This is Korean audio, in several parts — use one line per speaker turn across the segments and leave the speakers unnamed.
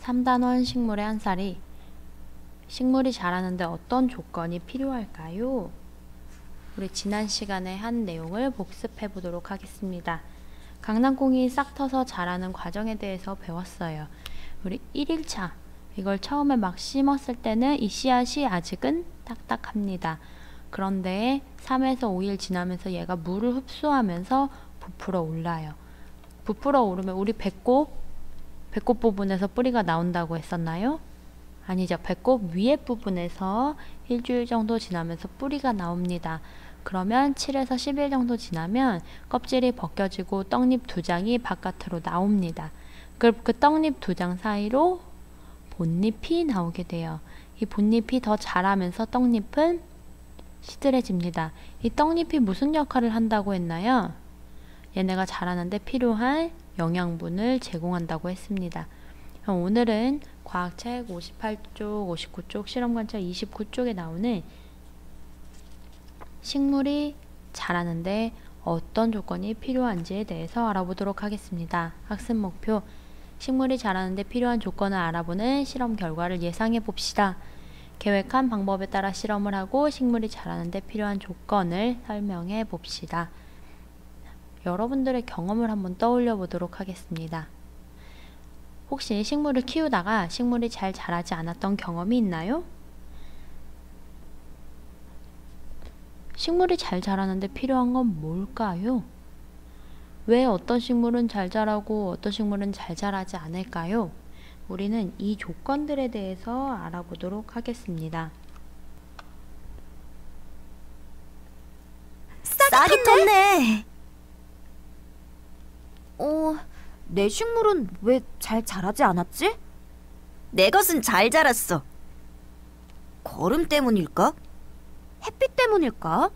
3단원 식물의 한 살이 식물이 자라는데 어떤 조건이 필요할까요? 우리 지난 시간에 한 내용을 복습해 보도록 하겠습니다. 강낭콩이 싹 터서 자라는 과정에 대해서 배웠어요. 우리 1일차 이걸 처음에 막 심었을 때는 이 씨앗이 아직은 딱딱합니다. 그런데 3에서 5일 지나면서 얘가 물을 흡수하면서 부풀어 올라요. 부풀어 오르면 우리 배꼽 부분에서 뿌리가 나온다고 했었나요? 아니죠. 배꼽 위에 부분에서 일주일 정도 지나면서 뿌리가 나옵니다. 그러면 7에서 10일 정도 지나면 껍질이 벗겨지고 떡잎 2장이 바깥으로 나옵니다. 그 떡잎 2장 사이로 본잎이 나오게 돼요. 이 본잎이 더 자라면서 떡잎은 시들해집니다. 이 떡잎이 무슨 역할을 한다고 했나요? 얘네가 자라는데 필요한 영양분을 제공한다고 했습니다. 그럼 오늘은 과학책 58쪽, 59쪽, 실험관찰 29쪽에 나오는 식물이 자라는데 어떤 조건이 필요한지에 대해서 알아보도록 하겠습니다. 학습 목표, 식물이 자라는데 필요한 조건을 알아보는 실험 결과를 예상해 봅시다. 계획한 방법에 따라 실험을 하고 식물이 자라는데 필요한 조건을 설명해 봅시다. 여러분들의 경험을 한번 떠올려 보도록 하겠습니다. 혹시 식물을 키우다가 식물이 잘 자라지 않았던 경험이 있나요? 식물이 잘 자라는데 필요한 건 뭘까요? 왜 어떤 식물은 잘 자라고 어떤 식물은 잘 자라지 않을까요? 우리는 이 조건들에 대해서 알아보도록 하겠습니다.
싹이 텄네. 내 식물은 왜 잘 자라지 않았지?
내 것은 잘 자랐어. 거름 때문일까?
햇빛 때문일까?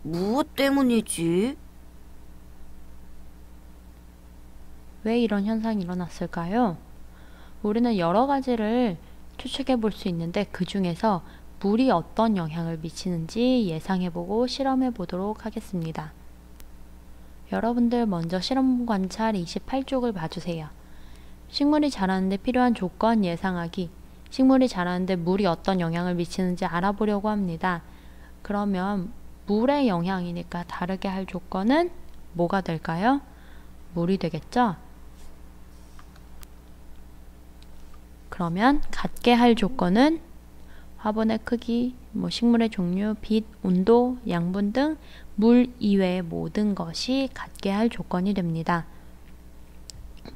무엇 때문이지?
왜 이런 현상이 일어났을까요? 우리는 여러 가지를 추측해 볼 수 있는데 그 중에서 물이 어떤 영향을 미치는지 예상해보고 실험해보도록 하겠습니다. 여러분들 먼저 실험 관찰 28쪽을 봐주세요. 식물이 자라는데 필요한 조건 예상하기. 식물이 자라는데 물이 어떤 영향을 미치는지 알아보려고 합니다. 그러면 물의 영향이니까 다르게 할 조건은 뭐가 될까요? 물이 되겠죠? 그러면 같게 할 조건은 화분의 크기, 식물의 종류, 빛, 온도, 양분 등 물 이외의 모든 것이 같게 할 조건이 됩니다.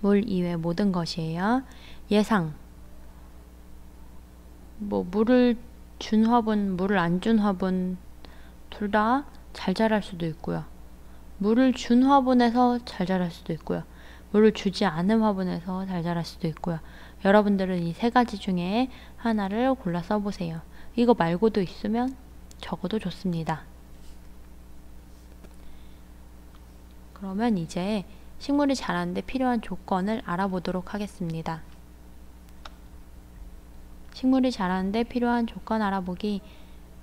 물 이외의 모든 것이에요. 예상. 물을 준 화분, 물을 안 준 화분 둘 다 잘 자랄 수도 있고요. 물을 준 화분에서 잘 자랄 수도 있고요. 물을 주지 않은 화분에서 잘 자랄 수도 있고요. 여러분들은 이 세 가지 중에 하나를 골라 써보세요. 이거 말고도 있으면 적어도 좋습니다. 그러면 이제 식물이 자라는데 필요한 조건을 알아보도록 하겠습니다. 식물이 자라는데 필요한 조건 알아보기.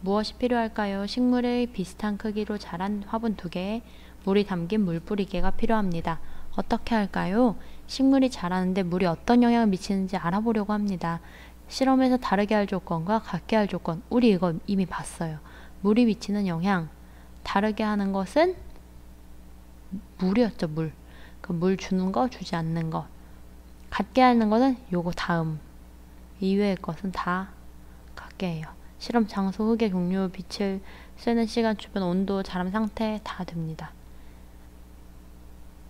무엇이 필요할까요? 식물의 비슷한 크기로 자란 화분 2개, 물이 담긴 물뿌리개가 필요합니다. 어떻게 할까요? 식물이 자라는데 물이 어떤 영향을 미치는지 알아보려고 합니다. 실험에서 다르게 할 조건과 같게 할 조건, 우리 이거 이미 봤어요. 물이 미치는 영향, 다르게 하는 것은 물이었죠. 물 주는 거, 주지 않는 거. 같게 하는 것은 요거 다음 이외의 것은 다 같게 해요. 실험 장소, 흙의 종류, 빛을 쐬는 시간, 주변 온도, 자람 상태 다 됩니다.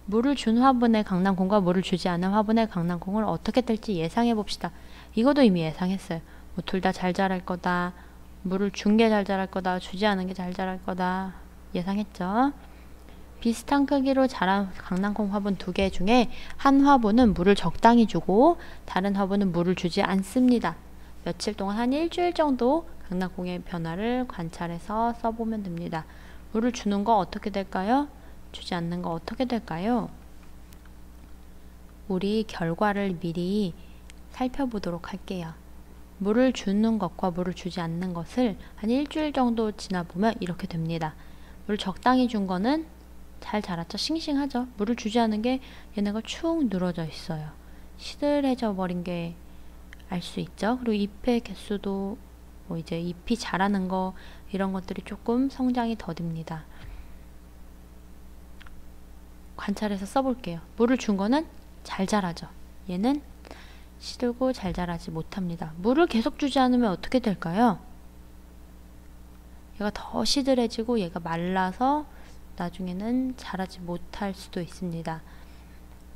물을 준 화분의 강낭콩과 물을 주지 않은 화분의 강낭콩을 어떻게 뜰지 예상해 봅시다. 이것도 이미 예상했어요. 둘 다 잘 자랄 거다. 물을 준 게 잘 자랄 거다. 주지 않은 게 잘 자랄 거다. 예상했죠. 비슷한 크기로 자란 강낭콩 화분 2개 중에 한 화분은 물을 적당히 주고 다른 화분은 물을 주지 않습니다. 며칠 동안 한 일주일 정도 강낭콩의 변화를 관찰해서 써보면 됩니다. 물을 주는 거 어떻게 될까요? 주지 않는 거 어떻게 될까요? 우리 결과를 미리 살펴보도록 할게요. 물을 주는 것과 물을 주지 않는 것을 한 일주일 정도 지나보면 이렇게 됩니다. 물을 적당히 준 거는 잘 자랐죠. 싱싱하죠. 물을 주지 않은 게 얘네가 축 늘어져 있어요. 시들해져 버린 게 알 수 있죠. 그리고 잎의 개수도 뭐 이제 잎이 자라는 거 이런 것들이 조금 성장이 더딥니다. 관찰해서 써볼게요. 물을 준 거는 잘 자라죠. 얘는 시들고 잘 자라지 못합니다. 물을 계속 주지 않으면 어떻게 될까요? 얘가 더 시들해지고 얘가 말라서 나중에는 자라지 못할 수도 있습니다.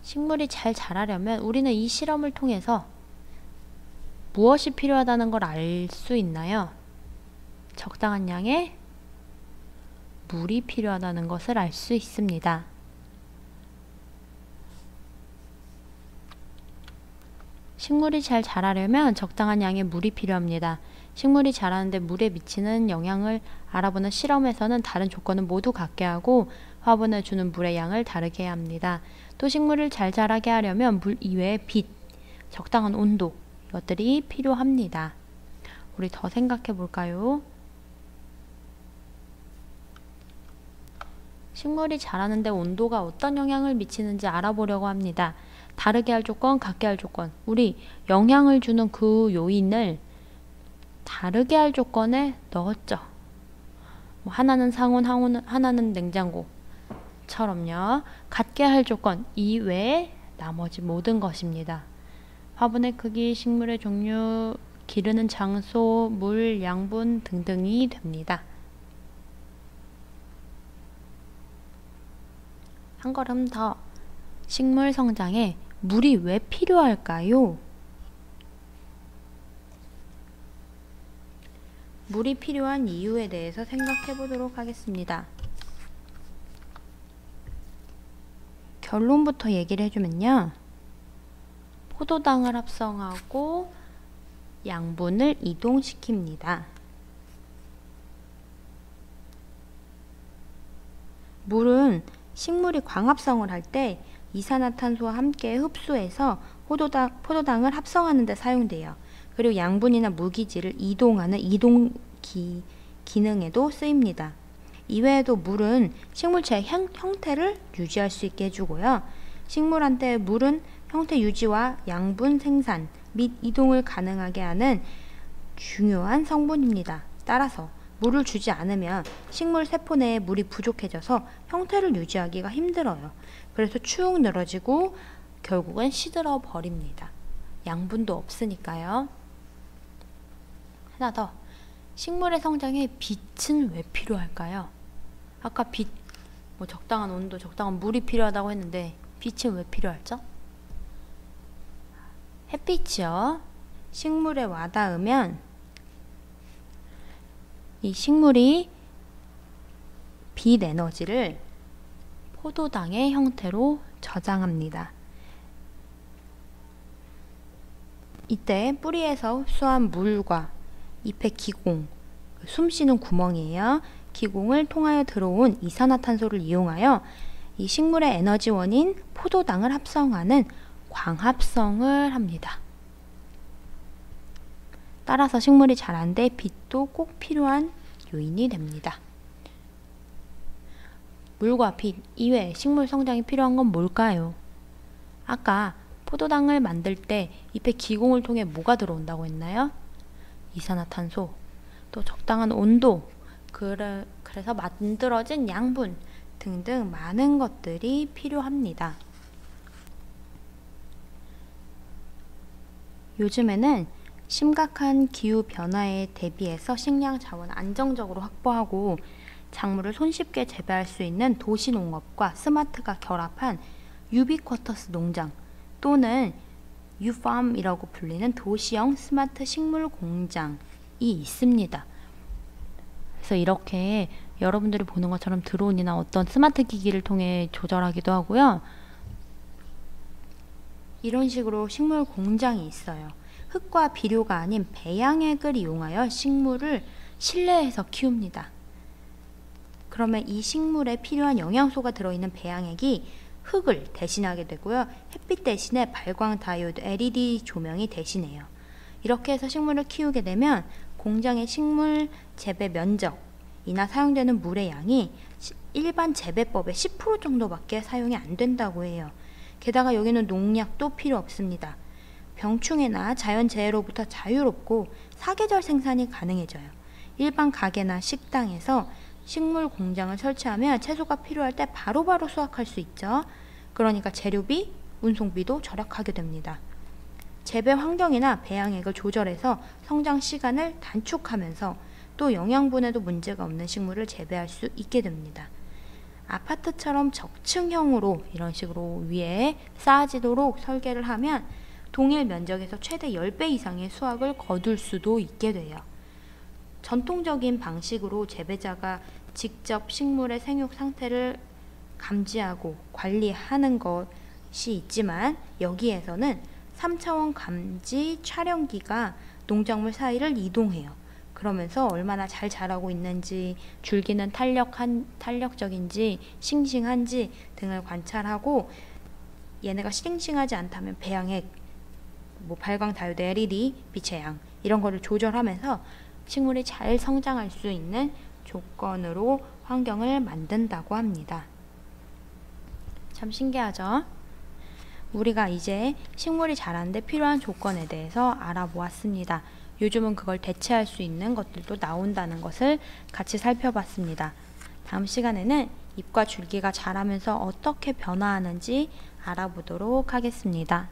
식물이 잘 자라려면 우리는 이 실험을 통해서 무엇이 필요하다는 걸 알 수 있나요? 적당한 양의 물이 필요하다는 것을 알 수 있습니다. 식물이 잘 자라려면 적당한 양의 물이 필요합니다. 식물이 자라는데 물에 미치는 영향을 알아보는 실험에서는 다른 조건은 모두 같게 하고 화분에 주는 물의 양을 다르게 해야 합니다. 또 식물을 잘 자라게 하려면 물 이외의 빛, 적당한 온도 이것들이 필요합니다. 우리 더 생각해 볼까요? 식물이 자라는데 온도가 어떤 영향을 미치는지 알아보려고 합니다. 다르게 할 조건, 같게 할 조건. 우리 영향을 주는 그 요인을 다르게 할 조건에 넣었죠. 뭐 하나는 상온, 하나는 냉장고처럼요. 같게 할 조건 이외에 나머지 모든 것입니다. 화분의 크기, 식물의 종류, 기르는 장소, 물, 양분 등등이 됩니다. 한 걸음 더. 식물 성장에 물이 왜 필요할까요? 물이 필요한 이유에 대해서 생각해 보도록 하겠습니다. 결론부터 얘기를 해주면요. 포도당을 합성하고 양분을 이동시킵니다. 물은 식물이 광합성을 할 때 이산화탄소와 함께 흡수해서 포도당을 합성하는 데 사용돼요. 그리고 양분이나 무기질을 이동하는 기능에도 쓰입니다. 이외에도 물은 식물체의 형태를 유지할 수 있게 해주고요. 식물한테 물은 형태 유지와 양분 생산 및 이동을 가능하게 하는 중요한 성분입니다. 따라서 물을 주지 않으면 식물 세포 내에 물이 부족해져서 형태를 유지하기가 힘들어요. 그래서 축 늘어지고 결국은 시들어 버립니다. 양분도 없으니까요. 하나 더. 식물의 성장에 빛은 왜 필요할까요? 아까 빛, 뭐 적당한 온도, 적당한 물이 필요하다고 했는데 빛은 왜 필요할죠? 햇빛이요. 식물에 와닿으면 이 식물이 빛 에너지를 포도당의 형태로 저장합니다. 이때 뿌리에서 흡수한 물과 잎의 기공, 숨쉬는 구멍이에요. 기공을 통하여 들어온 이산화탄소를 이용하여 이 식물의 에너지원인 포도당을 합성하는 광합성을 합니다. 따라서 식물이 자라는데 빛도 꼭 필요한 요인이 됩니다. 물과 빛 이외에 식물 성장이 필요한 건 뭘까요? 아까 포도당을 만들 때 잎의 기공을 통해 뭐가 들어온다고 했나요? 이산화탄소, 또 적당한 온도, 그래서 만들어진 양분 등등 많은 것들이 필요합니다. 요즘에는 심각한 기후 변화에 대비해서 식량 자원을 안정적으로 확보하고 작물을 손쉽게 재배할 수 있는 도시 농업과 스마트가 결합한 유비쿼터스 농장 또는 유팜이라고 불리는 도시형 스마트 식물 공장이 있습니다. 그래서 이렇게 여러분들이 보는 것처럼 드론이나 어떤 스마트 기기를 통해 조절하기도 하고요. 이런 식으로 식물 공장이 있어요. 흙과 비료가 아닌 배양액을 이용하여 식물을 실내에서 키웁니다. 그러면 이 식물에 필요한 영양소가 들어있는 배양액이 흙을 대신하게 되고요. 햇빛 대신에 발광 다이오드 LED 조명이 대신해요. 이렇게 해서 식물을 키우게 되면 공장의 식물 재배 면적이나 사용되는 물의 양이 일반 재배법의 10% 정도밖에 사용이 안 된다고 해요. 게다가 여기는 농약도 필요 없습니다. 병충해나 자연재해로부터 자유롭고 사계절 생산이 가능해져요. 일반 가게나 식당에서 식물 공장을 설치하면 채소가 필요할 때 바로바로 수확할 수 있죠. 그러니까 재료비, 운송비도 절약하게 됩니다. 재배 환경이나 배양액을 조절해서 성장 시간을 단축하면서 또 영양분에도 문제가 없는 식물을 재배할 수 있게 됩니다. 아파트처럼 적층형으로 이런 식으로 위에 쌓아지도록 설계를 하면 동일 면적에서 최대 10배 이상의 수확을 거둘 수도 있게 돼요. 전통적인 방식으로 재배자가 직접 식물의 생육 상태를 감지하고 관리하는 것이 있지만 여기에서는 3차원 감지 촬영기가 농작물 사이를 이동해요. 그러면서 얼마나 잘 자라고 있는지, 줄기는 탄력적인지, 싱싱한지 등을 관찰하고 얘네가 싱싱하지 않다면 배양액, 발광 다이오드 LED, 빛의 양 이런 거를 조절하면서 식물이 잘 성장할 수 있는 조건으로 환경을 만든다고 합니다. 참 신기하죠? 우리가 이제 식물이 자라는데 필요한 조건에 대해서 알아보았습니다. 요즘은 그걸 대체할 수 있는 것들도 나온다는 것을 같이 살펴봤습니다. 다음 시간에는 잎과 줄기가 자라면서 어떻게 변화하는지 알아보도록 하겠습니다.